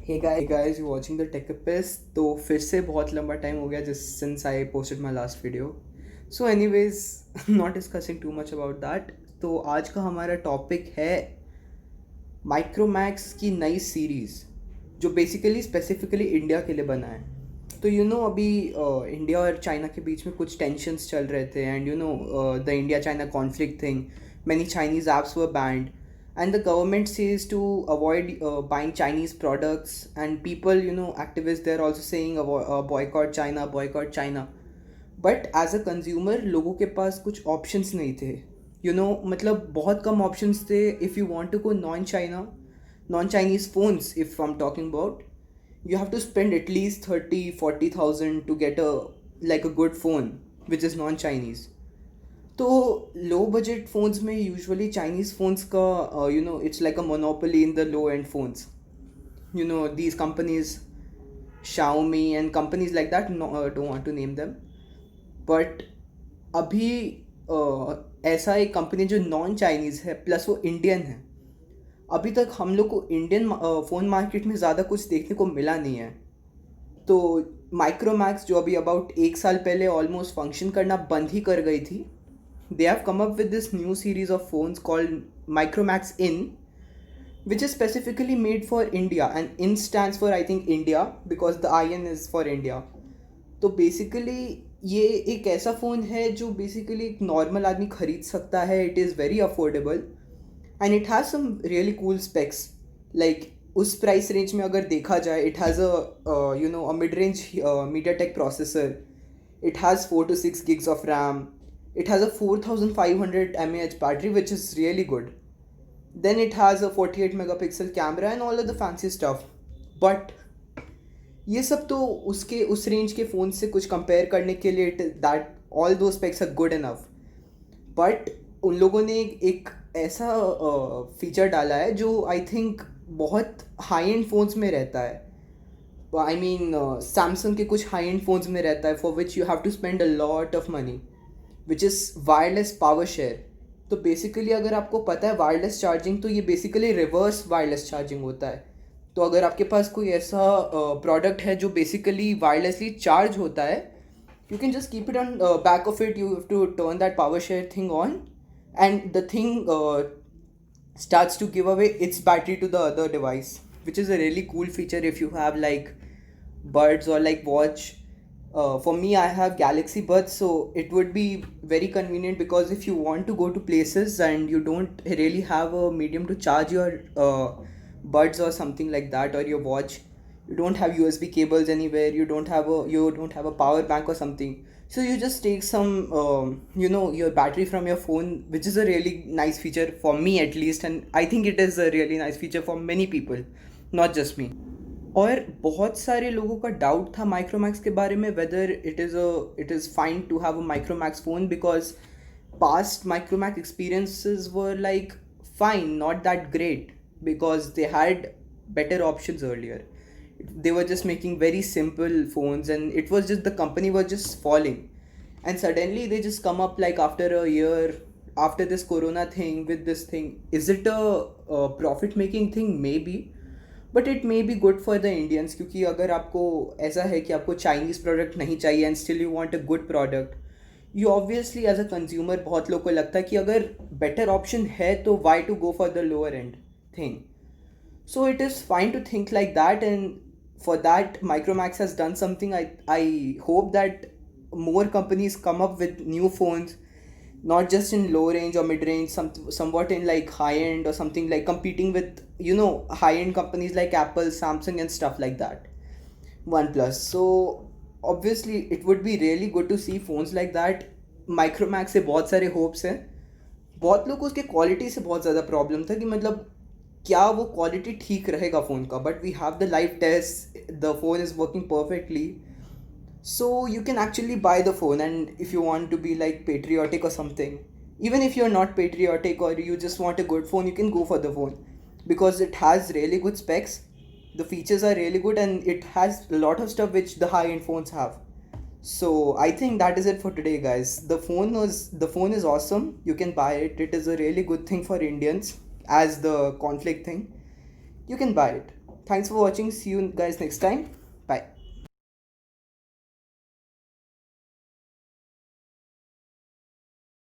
Hey guys, you're watching the Techapist. तो फिर से बहुत लंबा टाइम हो गया जिस since I posted my last video. So anyways, not discussing too much about that. तो आज का हमारा टॉपिक है माइक्रोमैक्स की नई सीरीज़ जो बेसिकली स्पेसिफिकली इंडिया के लिए बना है. तो अभी इंडिया और चाइना के बीच में कुछ टेंशन्स चल रहे थे and the India China conflict thing. Many Chinese apps were banned and the government says to avoid buying Chinese products, and people, activists, they're also saying boycott China. But as a consumer लोगों के पास कुछ options नहीं थे. मतलब बहुत कम options थे. If you want to go non Chinese phones, if I am talking about, you have to spend at least 30-40,000 to get a good phone which is non-Chinese. तो लो बजट फ़ोन्स में usually Chinese phones का it's like a monopoly in the low and phones. These companies, Xiaomi and companies like that, no, don't want to name them. But अभी ऐसा एक company जो non Chinese है plus वो Indian है. अभी तक हम लोग को इंडियन फ़ोन मार्केट में ज़्यादा कुछ देखने को मिला नहीं है. तो माइक्रोमैक्स जो अभी अबाउट एक साल पहले ऑलमोस्ट फंक्शन करना बंद ही कर गई थी, they have come up with this new series of phones called Micromax In, which is specifically made for India, and In stands for, I think, India, because the IN is for India. तो basically ये एक ऐसा phone है जो basically एक normal आदमी खरीद सकता है. It is very affordable and it has some really cool specs. Like उस प्राइस रेंज में अगर देखा जाए, it has a mid range MediaTek processor. It has 4 to 6 gigs of RAM. It has a 4500 mAh battery, which is really good. Then it has a 48 megapixel camera and all of the fancy stuff. But ये सब तो उसके उस range के phone से कुछ compare करने के लिए दैट ऑल दो specs are good enough. But उन लोगों ने एक ऐसा फीचर डाला है जो आई थिंक बहुत हाई एंड फ़ोन्स में रहता है. आई मीन सैमसंग के कुछ हाई एंड फ़ोन्स में रहता है, for which you have to spend a lot of money, which is wireless power share. तो बेसिकली अगर आपको पता है वायरलेस चार्जिंग, तो ये बेसिकली रिवर्स वायरलेस चार्जिंग होता है. तो अगर आपके पास कोई ऐसा प्रोडक्ट है जो बेसिकली वायरलेसली चार्ज होता है, you can just keep it on back of it. You have to turn that power share thing on, and the thing starts to give away its battery to the other device, which is a really cool feature if you have like buds or like watch. For me, I have Galaxy Buds, so it would be very convenient, because if you want to go to places and you don't really have a medium to charge your buds or something like that, or your watch, you don't have USB cables anywhere, you don't have a power bank or something, so you just take some your battery from your phone, which is a really nice feature for me at least, and I think it is a really nice feature for many people, not just me. और बहुत सारे लोगों का doubt था Micromax के बारे में, whether it is fine to have a Micromax phone, because past Micromax experiences were like fine, not that great, because they had better options earlier. They were just making very simple phones, and it was just the company was just falling. And suddenly they just come up like after a year, after this corona thing, with this thing. Is it a profit making thing? Maybe. But it may be good for the Indians, क्योंकि अगर आपको ऐसा है कि आपको Chinese product नहीं चाहिए and still you want a good product, you obviously as a consumer बहुत लोग को लगता है कि अगर बेटर ऑप्शन है तो why to go for the lower end thing. So it is fine to think like that, and for that Micromax has done something. I hope that more companies come up with new phones, not just in low range or mid range, somewhat in like high end, or something like competing with high end companies like Apple, Samsung and stuff like that, OnePlus. So obviously it would be really good to see phones like that. Micromax से बहुत सारे hopes हैं. बहुत लोग को उसके quality से बहुत ज़्यादा प्रॉब्लम था कि मतलब क्या वो क्वालिटी ठीक रहेगा फ़ोन का, but we have the live test, the phone is working perfectly. So you can actually buy the phone, and if you want to be like patriotic or something, even if you're not patriotic or you just want a good phone, you can go for the phone, because it has really good specs, the features are really good, and it has a lot of stuff which the high end phones have. So I think that is it for today, guys. The phone is awesome. You can buy it. It is a really good thing for Indians, as the conflict thing. You can buy it. Thanks for watching. See you guys next time.